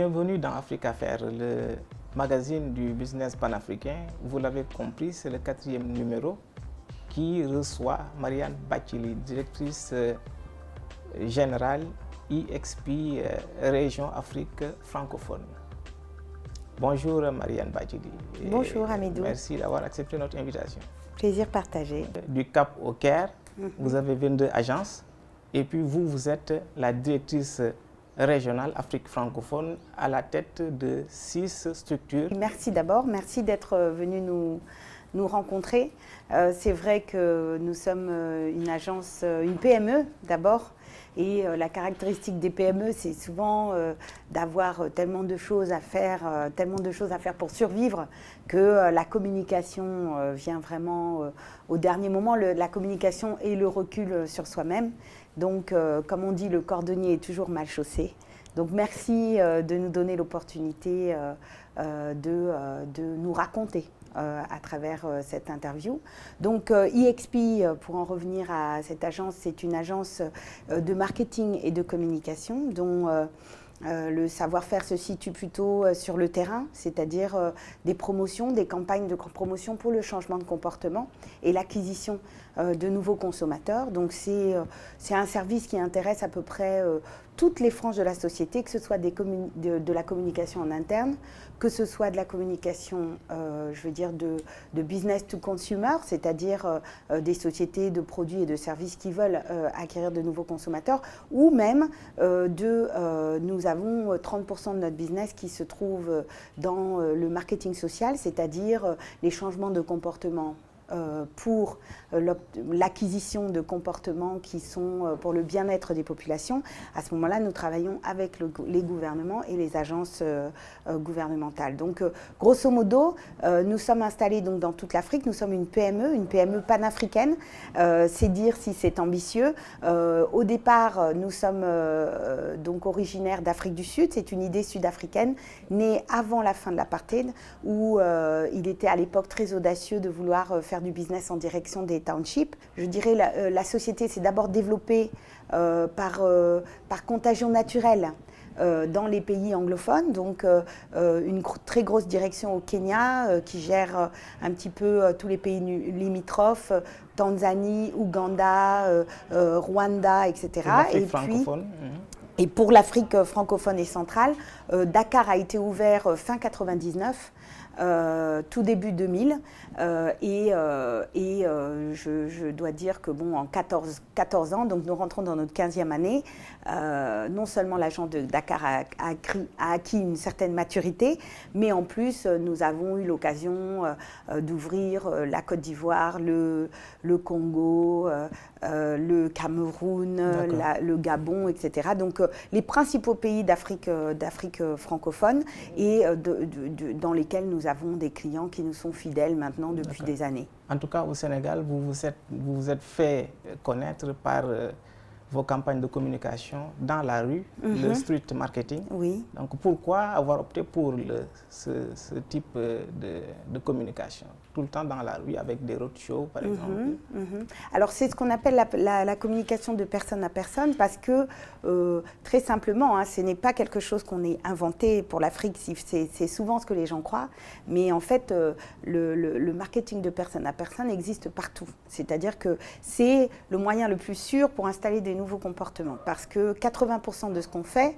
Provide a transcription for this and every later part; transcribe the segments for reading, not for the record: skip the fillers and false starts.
Bienvenue dans Afrique Affaires, le magazine du business panafricain. Vous l'avez compris, c'est le 4e numéro qui reçoit Marianne Bathily, directrice générale IXP Région Afrique francophone. Bonjour Marianne Bathily. Bonjour Hamidou. Merci d'avoir accepté notre invitation. Plaisir partagé. Du Cap au Caire, vous avez 22 agences et puis vous êtes la directrice régionale Afrique francophone à la tête de 6 structures. Merci d'abord, merci d'être venu nous rencontrer. C'est vrai que nous sommes une agence, une PME d'abord. Et la caractéristique des PME, c'est souvent d'avoir tellement de choses à faire pour survivre que la communication vient vraiment au dernier moment. La communication et le recul sur soi-même. Donc, comme on dit, le cordonnier est toujours mal chaussé. Donc, merci de nous donner l'opportunité de nous raconter à travers cette interview. Donc IXP, pour en revenir à cette agence, c'est une agence de marketing et de communication dont le savoir-faire se situe plutôt sur le terrain, c'est-à-dire des promotions, des campagnes de promotion pour le changement de comportement et l'acquisition de nouveaux consommateurs. Donc c'est un service qui intéresse à peu près toutes les franges de la société, que ce soit de la communication en interne, que ce soit de la communication, je veux dire, de business to consumer, c'est-à-dire des sociétés de produits et de services qui veulent acquérir de nouveaux consommateurs, ou même nous avons 30% de notre business qui se trouve dans le marketing social, c'est-à-dire les changements de comportement pour l'acquisition de comportements qui sont pour le bien-être des populations. À ce moment-là, nous travaillons avec les gouvernements et les agences gouvernementales. Donc, grosso modo, nous sommes installés donc, dans toute l'Afrique. Nous sommes une PME panafricaine. C'est dire si c'est ambitieux. Au départ, nous sommes donc originaires d'Afrique du Sud. C'est une idée sud-africaine née avant la fin de l'apartheid, où il était à l'époque très audacieux de vouloir faire du business en direction des townships. Je dirais la société s'est d'abord développée par contagion naturelle dans les pays anglophones, donc une très grosse direction au Kenya qui gère un petit peu tous les pays limitrophes, Tanzanie, Ouganda, Rwanda, tout francophone. Et pour l'Afrique francophone et centrale, Dakar a été ouvert fin 99. Tout début 2000 je dois dire que bon, en 14 ans, donc nous rentrons dans notre 15e année, non seulement l'agence de Dakar a acquis une certaine maturité, mais en plus nous avons eu l'occasion d'ouvrir la Côte d'Ivoire, le Congo, le Cameroun, le Gabon, etc. Donc les principaux pays d'Afrique francophone et dans lesquels nous avons des clients qui nous sont fidèles maintenant depuis des années. En tout cas, au Sénégal, vous vous êtes fait connaître par vos campagnes de communication dans la rue, le street marketing. Oui. Donc pourquoi avoir opté pour ce type de communication? Tout le temps dans la rue avec des roadshows, par exemple. Alors c'est ce qu'on appelle la communication de personne à personne parce que très simplement, hein, ce n'est pas quelque chose qu'on ait inventé pour l'Afrique, c'est souvent ce que les gens croient, mais en fait le marketing de personne à personne existe partout. C'est-à-dire que c'est le moyen le plus sûr pour installer des nouveaux comportements parce que 80% de ce qu'on fait,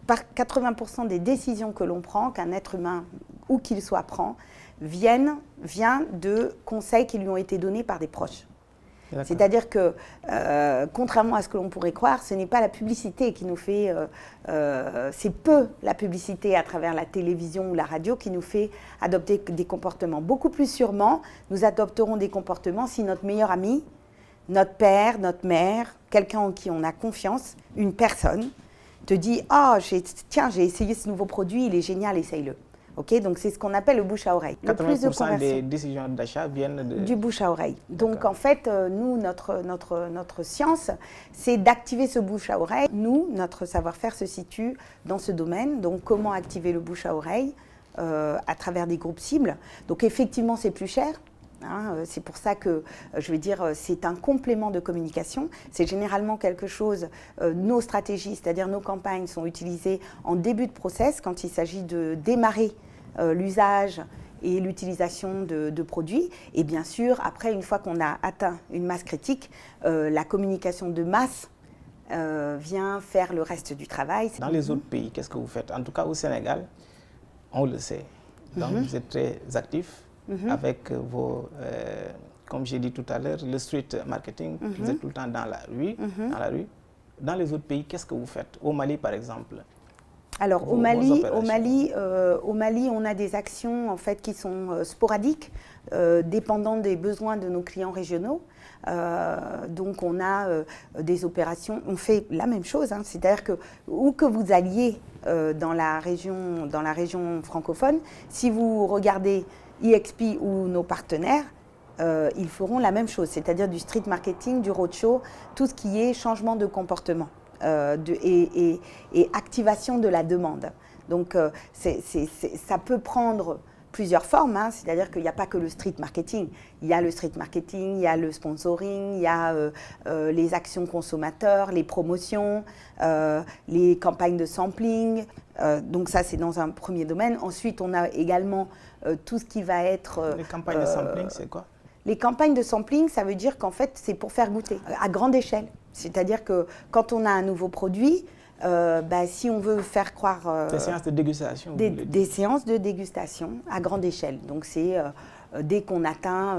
80% des décisions que l'on prend, qu'un être humain où qu'il soit prend, vient de conseils qui lui ont été donnés par des proches. C'est-à-dire que, contrairement à ce que l'on pourrait croire, ce n'est pas la publicité qui nous fait, c'est peu la publicité à travers la télévision ou la radio qui nous fait adopter des comportements. Beaucoup plus sûrement, nous adopterons des comportements si notre meilleur ami, notre père, notre mère, quelqu'un en qui on a confiance, une personne, te dit « Ah, tiens, j'ai essayé ce nouveau produit, il est génial, essaye-le ». Okay, donc c'est ce qu'on appelle le bouche à oreille. 80% des décisions d'achat viennent du bouche à oreille. Donc en fait, nous, notre science, c'est d'activer ce bouche à oreille. Nous, notre savoir-faire se situe dans ce domaine. Donc comment activer le bouche à oreille à travers des groupes cibles. Donc effectivement, c'est plus cher. Hein, c'est pour ça que, je veux dire, c'est un complément de communication. C'est généralement quelque chose, nos stratégies, c'est-à-dire nos campagnes sont utilisées en début de process quand il s'agit de démarrer l'usage et l'utilisation de produits. Et bien sûr, après, une fois qu'on a atteint une masse critique, la communication de masse vient faire le reste du travail. Dans les autres pays, qu'est-ce que vous faites? En tout cas, au Sénégal, on le sait. Donc, vous êtes très actifs avec vos, comme j'ai dit tout à l'heure, le street marketing. Vous êtes tout le temps dans la rue. Dans les autres pays, qu'est-ce que vous faites? Au Mali, par exemple? Alors, au Mali, on a des actions en fait, qui sont sporadiques, dépendant des besoins de nos clients régionaux. Donc, on a des opérations, on fait la même chose, hein, c'est-à-dire que où que vous alliez dans la région francophone, si vous regardez EXP ou nos partenaires, ils feront la même chose, c'est-à-dire du street marketing, du roadshow, tout ce qui est changement de comportement et activation de la demande. Donc, ça peut prendre plusieurs formes, hein, c'est-à-dire qu'il n'y a pas que le street marketing. Il y a le street marketing, il y a le sponsoring, il y a les actions consommateurs, les promotions, les campagnes de sampling. Donc ça, c'est dans un premier domaine. Ensuite, on a également tout ce qui va être... Les campagnes de sampling, c'est quoi? Les campagnes de sampling, ça veut dire qu'en fait, c'est pour faire goûter à grande échelle. C'est-à-dire que quand on a un nouveau produit, si on veut faire croire... des séances de dégustation. Des séances de dégustation à grande échelle. Donc c'est dès qu'on atteint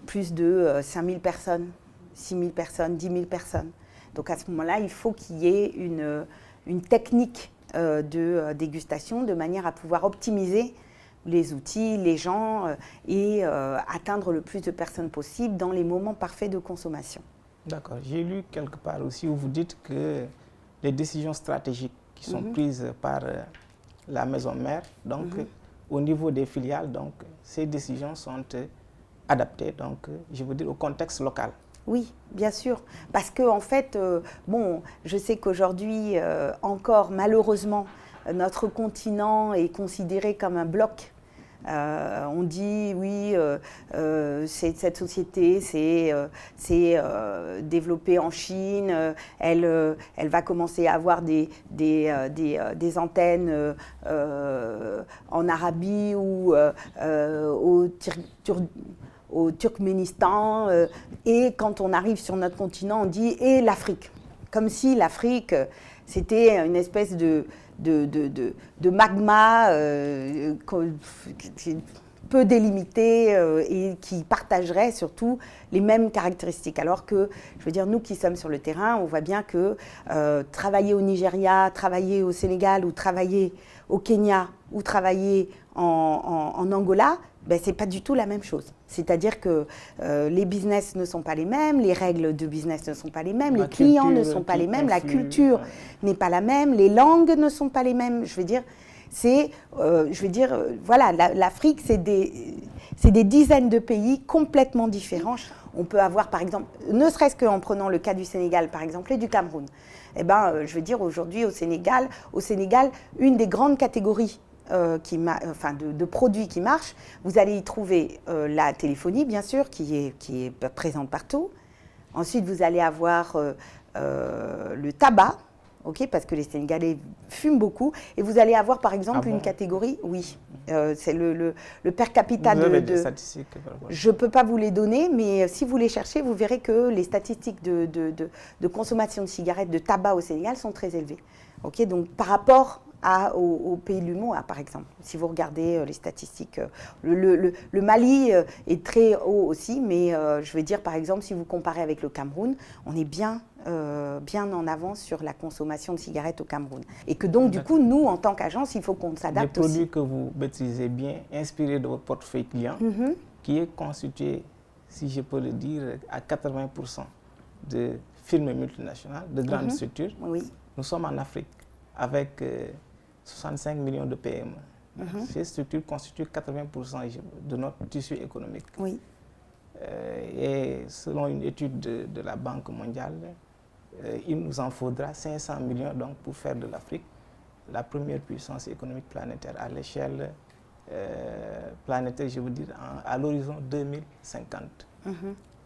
plus de 5000 personnes, 6000 personnes, 10 000 personnes. Donc à ce moment-là, il faut qu'il y ait une technique de dégustation de manière à pouvoir optimiser les outils, les gens et atteindre le plus de personnes possible dans les moments parfaits de consommation. D'accord. J'ai lu quelque part aussi où vous dites que les décisions stratégiques qui sont prises par la maison mère, donc au niveau des filiales, donc ces décisions sont adaptées, donc je veux dire au contexte local. Oui, bien sûr, parce que en fait, bon, je sais qu'aujourd'hui encore malheureusement notre continent est considéré comme un bloc. On dit oui, cette société c'est développée en Chine, elle va commencer à avoir des antennes en Arabie ou au Turkménistan, et quand on arrive sur notre continent, on dit « et l'Afrique », comme si l'Afrique, c'était une espèce de magma peu délimité et qui partagerait surtout les mêmes caractéristiques. Alors que, je veux dire, nous qui sommes sur le terrain, on voit bien que travailler au Nigeria, travailler au Sénégal ou travailler au Kenya ou travailler en Angola, ben, ce n'est pas du tout la même chose. C'est-à-dire que les business ne sont pas les mêmes, les règles de business ne sont pas les mêmes, les clients ne sont pas les mêmes, la culture n'est pas la même, les langues ne sont pas les mêmes. Je veux dire, voilà, l'Afrique, c'est des dizaines de pays complètement différents. On peut avoir, par exemple, ne serait-ce qu'en prenant le cas du Sénégal, par exemple, et du Cameroun. Eh ben, je veux dire, aujourd'hui, au Sénégal, une des grandes catégories de produits qui marchent, vous allez y trouver la téléphonie, bien sûr, qui est présente partout. Ensuite, vous allez avoir le tabac, okay, parce que les Sénégalais fument beaucoup. Et vous allez avoir, par exemple, une catégorie, oui, c'est le per capita vous avez des statistiques. Je ne peux pas vous les donner, mais si vous les cherchez, vous verrez que les statistiques de consommation de cigarettes, de tabac au Sénégal sont très élevées. Okay, donc, par rapport au pays de l'UMOA, par exemple. Si vous regardez les statistiques, le Mali est très haut aussi, mais je veux dire, par exemple, si vous comparez avec le Cameroun, on est bien en avance sur la consommation de cigarettes au Cameroun. Et que donc, du coup, nous, en tant qu'agence, il faut qu'on s'adapte aussi. Des produits que vous maîtrisez bien, inspirés de votre portefeuille client, qui est constitué, si je peux le dire, à 80% de firmes multinationales, de grandes structures. Oui. Nous sommes en Afrique avec 65 millions de PME. Ces structures constituent 80% de notre tissu économique. Oui. Et selon une étude de la Banque mondiale, il nous en faudra 500 millions donc, pour faire de l'Afrique la première puissance économique planétaire à l'échelle planétaire, je veux dire, à l'horizon 2050.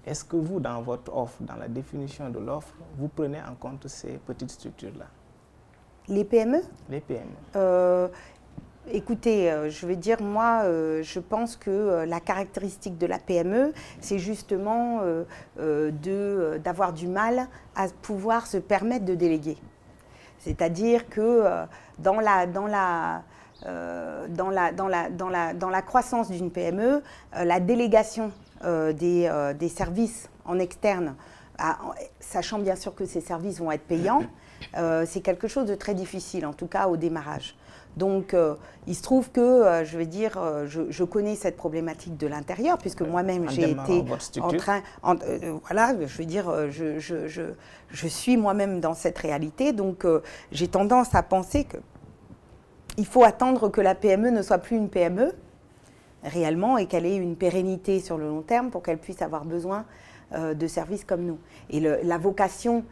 Est-ce que vous, dans votre offre, dans la définition de l'offre, vous prenez en compte ces petites structures-là? Les PME? Les PME. Écoutez, je vais dire, moi, je pense que la caractéristique de la PME, c'est justement d'avoir du mal à pouvoir se permettre de déléguer. C'est-à-dire que dans la croissance d'une PME, la délégation des services en externe, sachant bien sûr que ces services vont être payants, c'est quelque chose de très difficile, en tout cas au démarrage. Donc, il se trouve que, je vais dire, je connais cette problématique de l'intérieur, puisque moi-même, j'ai été en train... voilà, je veux dire, je suis moi-même dans cette réalité. Donc, j'ai tendance à penser qu'il faut attendre que la PME ne soit plus une PME, réellement, et qu'elle ait une pérennité sur le long terme pour qu'elle puisse avoir besoin de services comme nous. Et la vocation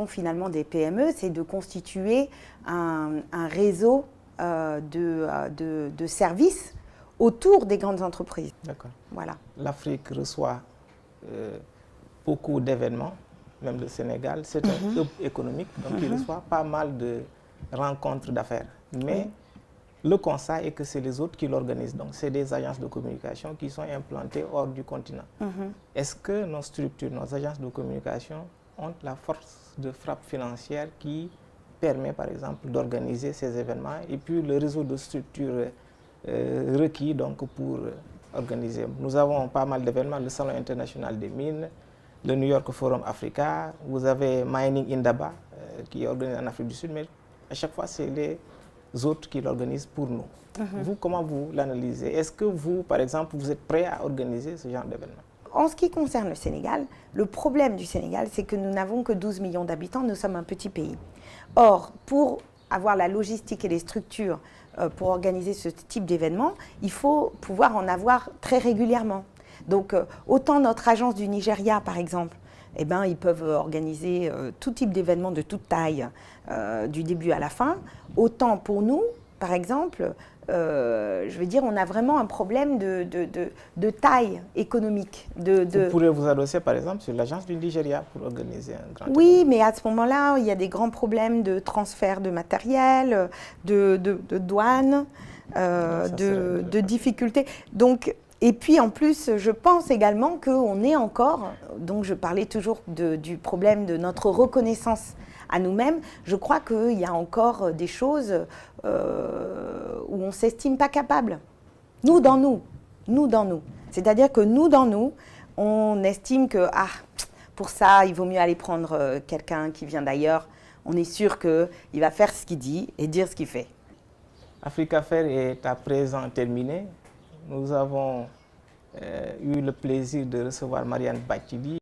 finalement des PME, c'est de constituer un réseau de services autour des grandes entreprises. D'accord. Voilà. L'Afrique reçoit beaucoup d'événements, même le Sénégal, c'est un hub économique, donc il reçoit pas mal de rencontres d'affaires. Mais le constat est que c'est les autres qui l'organisent, donc c'est des agences de communication qui sont implantées hors du continent. Est-ce que nos structures, nos agences de communication ont la force de frappe financière qui permet, par exemple, d'organiser ces événements et puis le réseau de structures requis donc, pour organiser? Nous avons pas mal d'événements, le Salon international des mines, le New York Forum Africa, vous avez Mining Indaba qui est organisé en Afrique du Sud, mais à chaque fois, c'est les autres qui l'organisent pour nous. Vous, comment vous l'analysez? Est-ce que vous, par exemple, vous êtes prêt à organiser ce genre d'événement? En ce qui concerne le Sénégal, le problème du Sénégal, c'est que nous n'avons que 12 millions d'habitants, nous sommes un petit pays. Or, pour avoir la logistique et les structures pour organiser ce type d'événement, il faut pouvoir en avoir très régulièrement. Donc, autant notre agence du Nigeria, par exemple, eh ben, ils peuvent organiser tout type d'événements de toute taille, du début à la fin, autant pour nous, par exemple, je veux dire, on a vraiment un problème de taille économique. Vous pourrez vous adosser, par exemple, sur l'agence du Nigeria pour organiser un grand Oui, événement. mais à ce moment-là, il y a des grands problèmes de transfert de matériel, de douane, de difficultés. Donc, et puis, en plus, je pense également qu'on est encore, donc je parlais toujours du problème de notre reconnaissance à nous-mêmes, je crois qu'il y a encore des choses où on ne s'estime pas capable. Nous dans nous. C'est-à-dire que nous dans nous, on estime que pour ça, il vaut mieux aller prendre quelqu'un qui vient d'ailleurs. On est sûr qu'il va faire ce qu'il dit et dire ce qu'il fait. Africafers est à présent terminé. Nous avons eu le plaisir de recevoir Marianne Bathily.